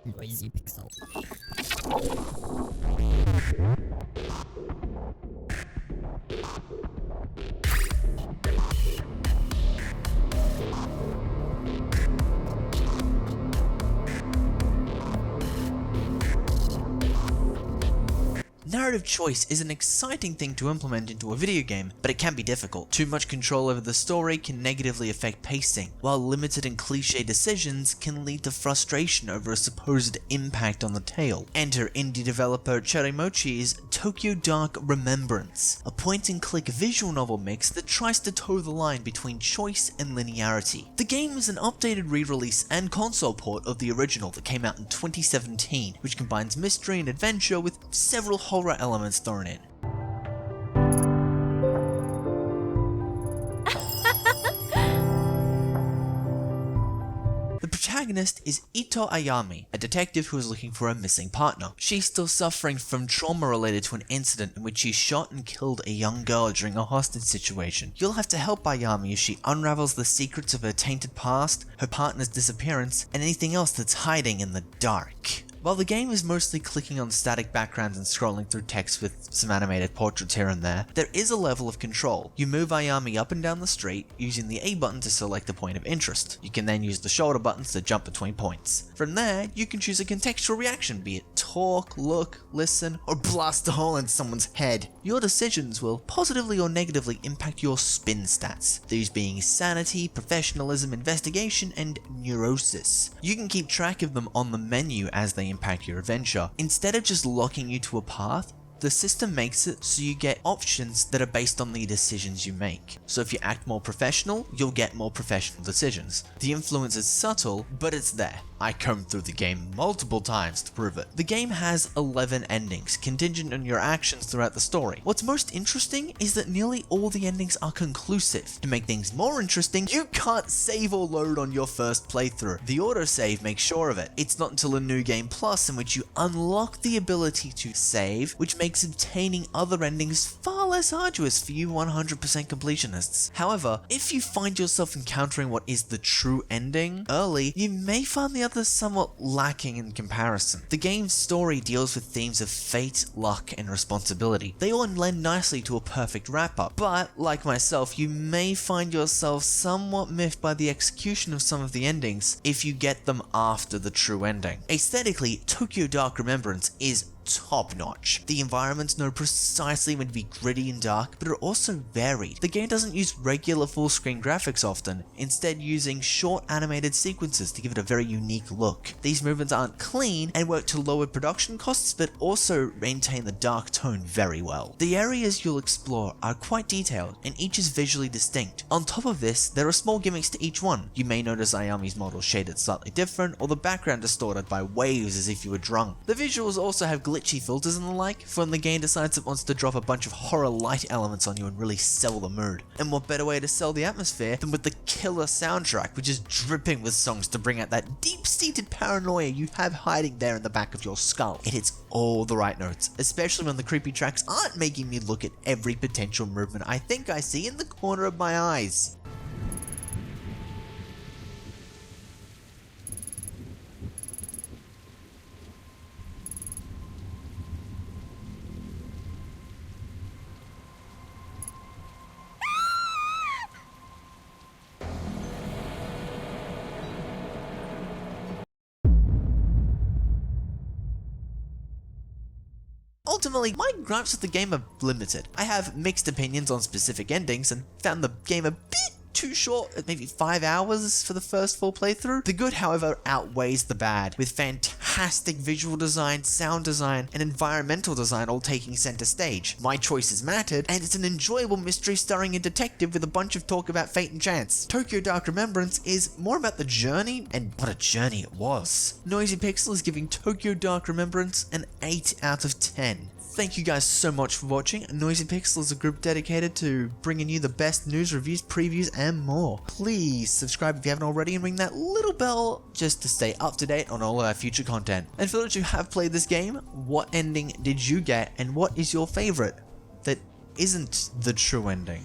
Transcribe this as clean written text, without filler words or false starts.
Noisy pixel. Narrative choice is an exciting thing to implement into a video game, but it can be difficult. Too much control over the story can negatively affect pacing, while limited and cliché decisions can lead to frustration over a supposed impact on the tale. Enter indie developer Cherimochi's Tokyo Dark Remembrance, a point-and-click visual novel mix that tries to toe the line between choice and linearity. The game is an updated re-release and console port of the original that came out in 2017, which combines mystery and adventure with several horror elements thrown in. The protagonist is Ito Ayami, a detective who is looking for a missing partner. She's still suffering from trauma related to an incident in which she shot and killed a young girl during a hostage situation. You'll have to help Ayami as she unravels the secrets of her tainted past, her partner's disappearance, and anything else that's hiding in the dark. While the game is mostly clicking on static backgrounds and scrolling through text with some animated portraits here and there is a level of control. You move Ayami up and down the street using the A button to select a point of interest. You can then use the shoulder buttons to jump between points. From there, you can choose a contextual reaction, be it talk, look, listen, or blast a hole in someone's head. Your decisions will positively or negatively impact your spin stats, these being sanity, professionalism, investigation, and neurosis. You can keep track of them on the menu as they impact your adventure. Instead of just locking you to a path, the system makes it so you get options that are based on the decisions you make. So if you act more professional, you'll get more professional decisions. The influence is subtle, but it's there. I combed through the game multiple times to prove it. The game has 11 endings, contingent on your actions throughout the story. What's most interesting is that nearly all the endings are conclusive. To make things more interesting, you can't save or load on your first playthrough. The autosave makes sure of it. It's not until a New Game Plus in which you unlock the ability to save, which makes obtaining other endings far less arduous for you 100% completionists. However, if you find yourself encountering what is the true ending early, you may find the others somewhat lacking in comparison. The game's story deals with themes of fate, luck, and responsibility. They all lend nicely to a perfect wrap-up, but like myself, you may find yourself somewhat miffed by the execution of some of the endings if you get them after the true ending. Aesthetically, Tokyo Dark Remembrance is top-notch. The environments know precisely when to be gritty and dark, but are also varied. The game doesn't use regular full-screen graphics often, instead using short animated sequences to give it a very unique look. These movements aren't clean and work to lower production costs, but also maintain the dark tone very well. The areas you'll explore are quite detailed, and each is visually distinct. On top of this, there are small gimmicks to each one. You may notice Ayami's model shaded slightly different, or the background distorted by waves as if you were drunk. The visuals also have glitchy filters and the like, for when the game decides it wants to drop a bunch of horror light elements on you and really sell the mood. And what better way to sell the atmosphere than with the killer soundtrack, which is dripping with songs to bring out that deep-seated paranoia you have hiding there in the back of your skull. It hits all the right notes, especially when the creepy tracks aren't making me look at every potential movement I think I see in the corner of my eyes. Ultimately, my gripes with the game are limited. I have mixed opinions on specific endings and found the game a bit too short at maybe 5 hours for the first full playthrough. The good, however, outweighs the bad, with fantastic visual design, sound design, and environmental design all taking center stage. My choices mattered, and it's an enjoyable mystery starring a detective with a bunch of talk about fate and chance. Tokyo Dark Remembrance is more about the journey, and what a journey it was. Noisy Pixel is giving Tokyo Dark Remembrance an 8 out of 10. Thank you guys so much for watching. Noisy Pixel is a group dedicated to bringing you the best news, reviews, previews, and more. Please subscribe if you haven't already and ring that little bell just to stay up to date on all of our future content. And for those who have played this game, what ending did you get and what is your favorite that isn't the true ending?